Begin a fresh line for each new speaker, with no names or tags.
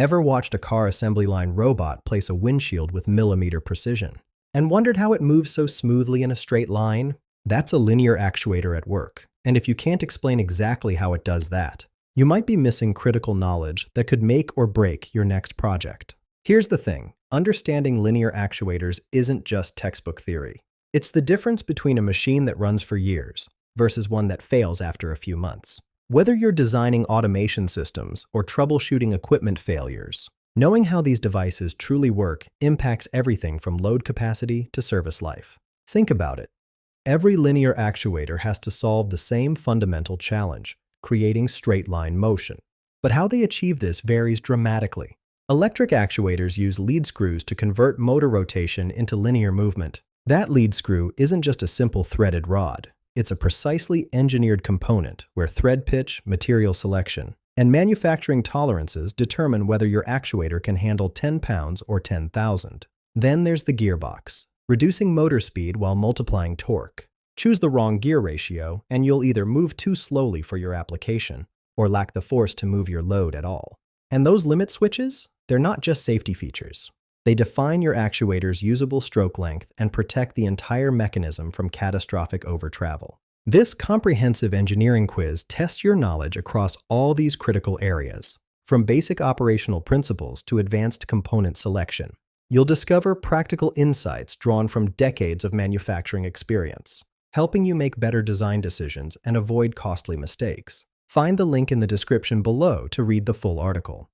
Ever watched a car assembly line robot place a windshield with millimeter precision? And wondered how it moves so smoothly in a straight line? That's a linear actuator at work. And if you can't explain exactly how it does that, you might be missing critical knowledge that could make or break your next project. Here's the thing. Understanding linear actuators isn't just textbook theory. It's the difference between a machine that runs for years versus one that fails after a few months. Whether you're designing automation systems or troubleshooting equipment failures, knowing how these devices truly work impacts everything from load capacity to service life. Think about it. Every linear actuator has to solve the same fundamental challenge, creating straight-line motion. But how they achieve this varies dramatically. Electric actuators use lead screws to convert motor rotation into linear movement. That lead screw isn't just a simple threaded rod. It's a precisely engineered component where thread pitch, material selection, and manufacturing tolerances determine whether your actuator can handle 10 pounds or 10,000. Then there's the gearbox, reducing motor speed while multiplying torque. Choose the wrong gear ratio, and you'll either move too slowly for your application or lack the force to move your load at all. And those limit switches? They're not just safety features. They define your actuator's usable stroke length and protect the entire mechanism from catastrophic overtravel. This comprehensive engineering quiz tests your knowledge across all these critical areas, from basic operational principles to advanced component selection. You'll discover practical insights drawn from decades of manufacturing experience, helping you make better design decisions and avoid costly mistakes. Find the link in the description below to read the full article.